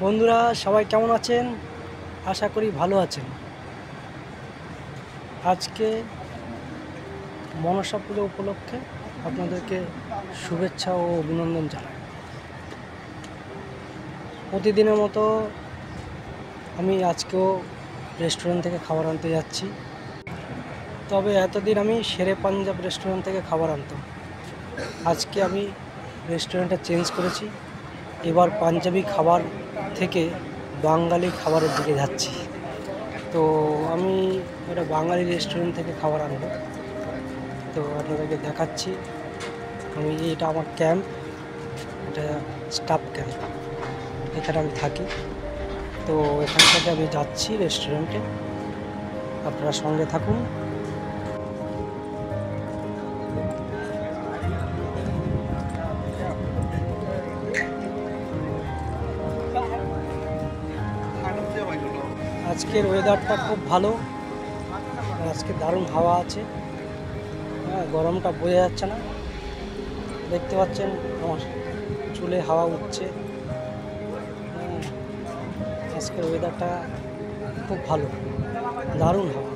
বন্ধুরা সবাই কেমন আছেন? আশা করি ভালো আছেন। আজকে মনসা পুজো উপলক্ষে আপনাদেরকে শুভেচ্ছা ও অভিনন্দন জানাই। প্রতিদিনের মতো আমি আজকেও রেস্টুরেন্ট থেকে খাবার আনতে যাচ্ছি। তবে এতদিন আমি শেরে পাঞ্জাব রেস্টুরেন্ট থেকে খাবার আনতাম। আজকে আমি রেস্টুরেন্টটা চেঞ্জ করেছি। এবার পাঞ্জাবি খাবার থেকে বাঙালি খাবারের দিকে যাচ্ছি। তো আমি একটা বাঙালি রেস্টুরেন্ট থেকে খাবার আনবো, তো আপনাদেরকে দেখাচ্ছি। এটা আমার ক্যাম্প, এটা স্টাফ ক্যাম্প, এখানে আমি থাকি। তো এখান থেকে আমি যাচ্ছি রেস্টুরেন্টে, আপনারা সঙ্গে থাকুন। আজকের ওয়েদারটা খুব ভালো, আজকে দারুণ হাওয়া আছে। গরমটা বোঝা যাচ্ছে না, দেখতে পাচ্ছেন আমার চুলে হাওয়া উঠছে। আজকের ওয়েদারটা খুব ভালো, দারুণ হাওয়া।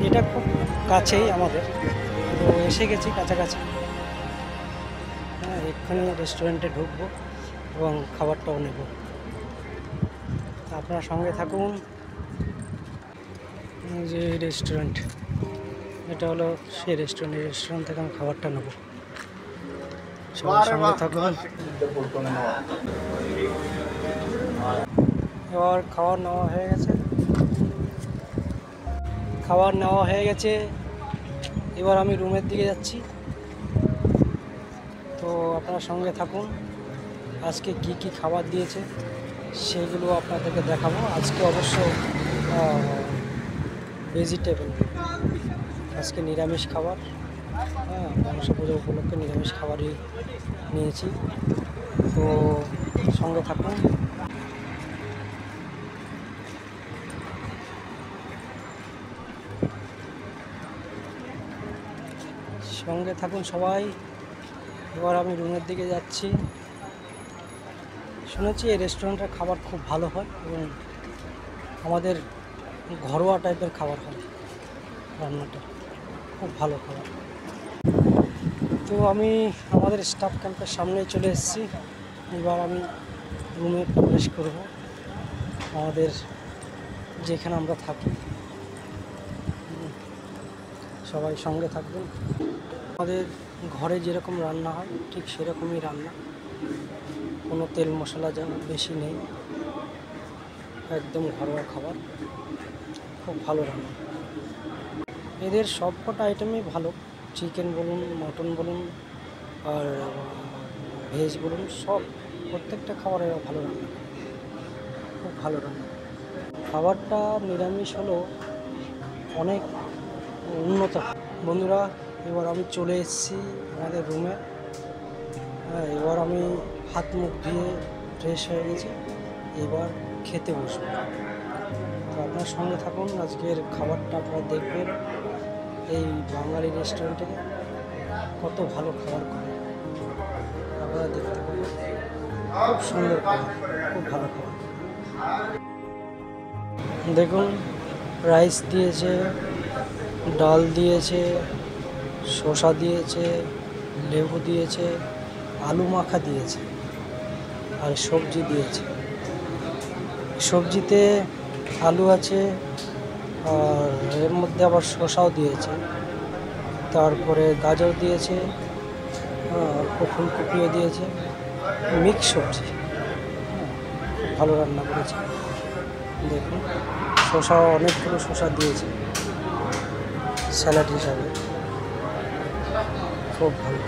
এটা খুব কাছেই আমাদের, তো এসে গেছি কাছাকাছি। এক্ষুনি রেস্টুরেন্টে ঢুকবো এবং খাবারটাও নেব। আপনারা সঙ্গে থাকুন। যে রেস্টুরেন্ট, এটা হলো সেই রেস্টুরেন্ট থেকে আমি খাবারটা নেব। সবাই সঙ্গে থাকুন। এবার খাবার নেওয়া হয়ে গেছে, এবার আমি রুমের দিকে যাচ্ছি। তো আপনারা সঙ্গে থাকুন। আজকে কি কি খাবার দিয়েছে সেগুলো আপনাদেরকে দেখাবো। আজকে অবশ্য ভেজিটেবল, আজকে নিরামিষ খাবার। মনসা পুজো উপলক্ষে নিরামিষ খাবারই নিয়েছি, তো সঙ্গে থাকুন। সবাই। এবার আমি রুমের দিকে যাচ্ছি। শুনেছি এই রেস্টুরেন্টের খাবার খুব ভালো হয় এবং আমাদের ঘরোয়া টাইপের খাবার হয়, রান্নাটা খুব ভালো খাবার। তো আমি আমাদের স্টাফ ক্যাম্পের সামনে চলে এসেছি। এবার আমি রুমে প্রবেশ করব, আমাদের যেখানে আমরা থাকি। সবাই সঙ্গে থাকবেন। আমাদের ঘরে যেরকম রান্না হয় ঠিক সেরকমই রান্না, কোনো তেল মশলা যা বেশি নেই, একদম ঘরোয়া খাবার, খুব ভালো রান্না। এদের সবকটা আইটেমই ভালো, চিকেন বলুন, মটন বলুন, আর ভেজ বলুন, সব প্রত্যেকটা খাবার এরা ভালো রান্না, খুব ভালো রান্না। খাবারটা নিরামিষ হলেও অনেক উন্নত। বন্ধুরা, এবার আমি চলে এসেছি আমাদের রুমে। এবার আমি হাত মুখ ধুয়ে ফ্রেশ হয়ে গেছি, এবার খেতে বসবো। তো আপনার সঙ্গে থাকুন, আজকের খাবারটা আপনারা দেখবেন। এই বাঙালি রেস্টুরেন্টে কত ভালো খাবার করে আপনারা দেখতে পাবেন। খুব সুন্দর খাবার, খুব ভালো খাবার। দেখুন, রাইস দিয়েছে, ডাল দিয়েছে, শসা দিয়েছে, লেবু দিয়েছে, আলু মাখা দিয়েছে, আর সবজি দিয়েছে। সবজিতে আলু আছে, আর এর মধ্যে আবার শসাও দিয়েছে, তারপরে গাজর দিয়েছে, অল্প ফুলকপিও দিয়েছে, মিক্স সবজি। খুব ভালো রান্না করেছে। দেখুন, শসাও অনেকগুলো শসা দিয়েছে স্যালাড হিসাবে, খুব ভালো।